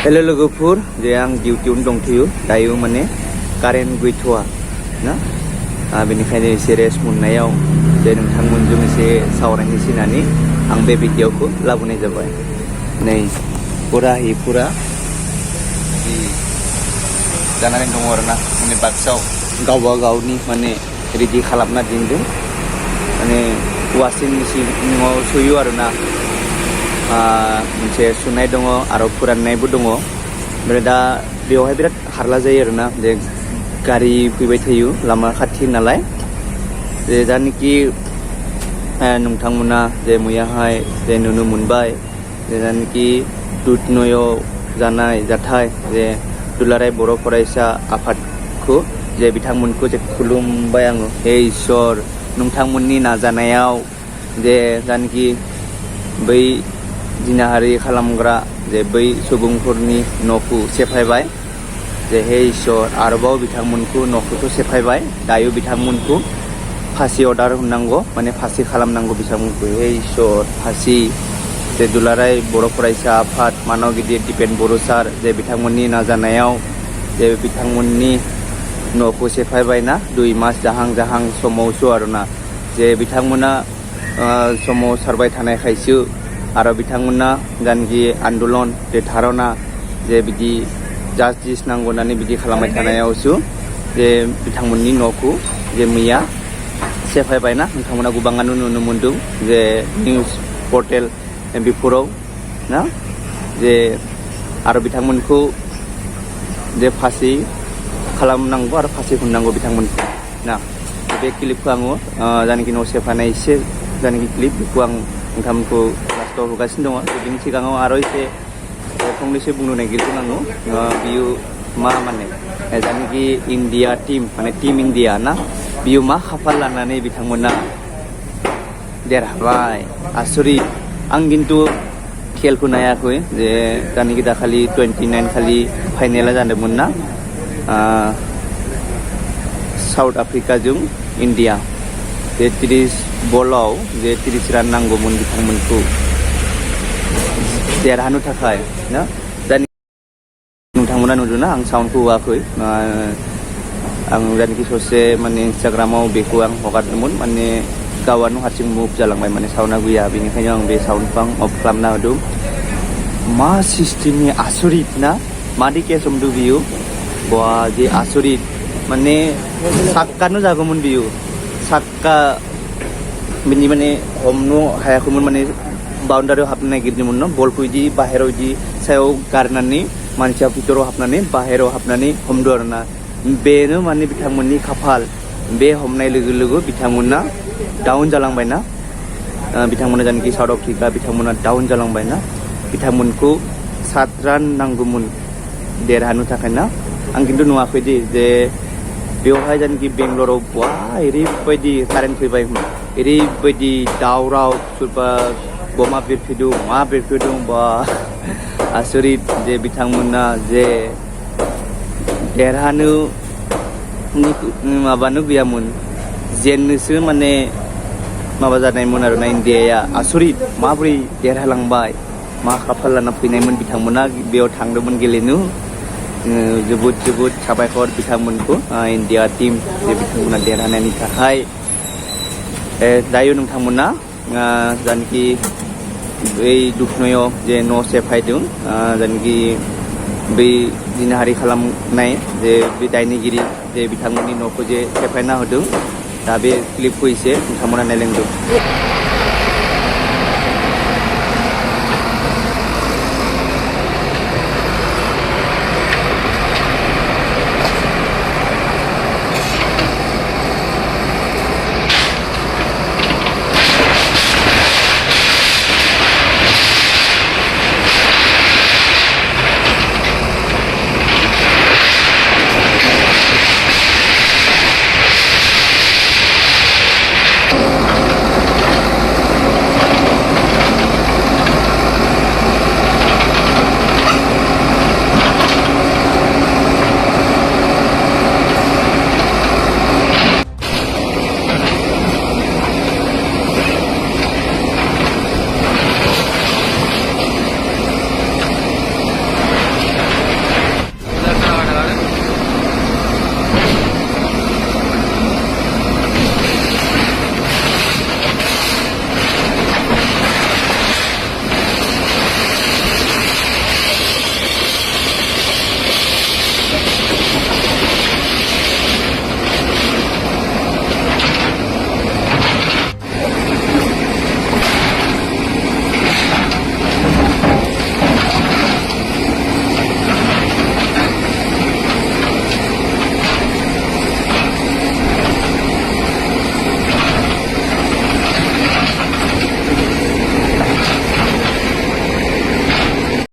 Hello लोगोफोर जे आं डिउटियावनो दंथ'यो दायो माने कारेन्ट गैथ'आ ना बेनिखायनो एसे रेस्ट मोननायाव जे नोंथांमोनजों एसे सावरायनोसै होननानै आं बे भिडिअखौ लाबोनाय जाबाय नै फुरा जानानै दङ आरोना माने बाक्सायाव गावबा गावनि माने रेडि खालामना दोनदों माने वाशिं मेसिनाव सुयो आरोना मोनसे सुनाय दङ आरो फोराननायबो दङ ओमफ्राय दा बेवहाय बिराद हारला जायो आरोना जे गारि फैबाय थायो लामा खाथि नालाय जे जानोखि नोंथांमोना जे मैयाहाय जे नुनो मोनबाय जे जानोखि दुधनयाव जानाय जाथाय जे दुलाराय बर' फरायसा आफादखौ जे बिथांमोनखौ जे खुलुमबाय आङो हे इसोर नोंथांमोननि नाजानायाव जे जानोखि बै जिनाहारि खालामग्रा जे बै सुबुंफोरनि न'खौ सेफायबाय जे हे इसोर आरोबाव बिथांमोनखौ न'खौथ' सेफायबाय दायो बिथांमोनखौ फासि अर्डार होनांगौ माने फासि खालामनांगौ बिथांमोनखौ हे इसोर फासि जे दुलाराय बर' फरायसा आफाद मानाव गिदिर दिपेन बर' सार जे बिथांमोननि नाजानायाव जे बिथांमोननि न'खौ सेफायबायना 2 मास जाहां समावसो आरोना जे बिथांमोना समाव सारबाय थानायखायसो आरो बिथांमोना जानोखि आन्दलन जे धारना जे बिदि जास्टिस नांगौ होननानै बिदि खालामबाय थानायावसो जे बिथांमोननि न'खौ जे मैया सेफायबायना नोंथांमोना गोबाङानो नुनो मोन्दों जे निउस पर्टेल बेफोराव ना जे आरो बिथांमोनखौ जे फासि खालामनांगौ आरो फासि होनांगौ बिथांमोनखौ ना बे क्लिपखौ आङो जानोखि न' सेफायनाय एसे जानोखि क्लिप बेखौ आं नोंथांमोनखौ लास्टआव होगासिनो दङ बिनि सिगाङाव आरो एसे फंनैसो बुंनो नागिरदों आङो बियो मा माने जानोखि इन्डिया टीम माने टीम इन्डिया ना बियो मा खाफाल लानानै बिथांमोना देरहाबाय आसरित आं खिन्थु खेलखौ नायाखै जे जानोखि दाखालि 29 खालि फाइनेला जादोंमोन ना साउथ आफ्रिकाजों इन्डिया जे 30 बलाव जे 30 रान नांगौमोन बिथांमोनखौ देरहानो थाखाय ना दानि नोंथांमोना नुदों ना आं साउन्डखौ होआखै आं जानोखि ससे माने इन्सटाग्रामाव बेखौ आं हगारदोंमोन माने गावानो हारसिं मुभ जालांबाय माने साउन्डआ गैया बेनिखायनो आं बे साउन्डखौ आं अफ खालामना होदों मा सिस्टेमनि आसरित ना मादि केस हमदों बियो बा जे आसरित माने साक्कानो जागौमोन बियो साक्का बिनि माने हमनो हायाखैमोन माने बाउन्डारियाव हाबनो नागिरदोंमोन न बलखौ बिदि बाहेराव बिदि सायाव गारनानै मानसिया भितराव हाबनानै बाहेराव हाबनानै हमदो आरोना बेनो माने बिथांमोननि खाफाल बे हमनाय लोगो लोगो बिथांमोना डाउन जालांबायना बिथांमोना जानोखि साउथ आफ्रिका बिथांमोना डाउन जालांबायना बिथांमोनखौ 7 रान नांगौमोन देरहानो थाखाय ना आं खिन्थु नुवाखै दि जे बेवहाय जानोखि बेंगलराव बा ओरैबायदि कारेन्ट फैबाय ओरैबायदि दावराव सोरबा बमा बेरफैदों मा बेरफैदों बा आसरित जे बिथांमोना जे देरहानो माबानो गैयामोन जेननोसो माने माबा जानायमोन आरोना इन्डियाया आसरित माबोरै देरहालांबाय मा खाफाल लाना फैनायमोन बिथांमोना बेयाव थांदोंमोन गेलेनो जोबोद साबायखर बिथांमोनखौ इन्डिया टीम जे बिथांमोना देरहानायनि थाखाय दायो नोंथांमोना जानोखि बै दुधनयाव जे न' सेफायदों जानोखि बै जिनाहारि खालामनाय जे बे दायनिगिरि जे बिथांमोननि न'खौ जे सेफायना होदों दा बे क्लिपखौ एसे नोंथांमोना नायलांदों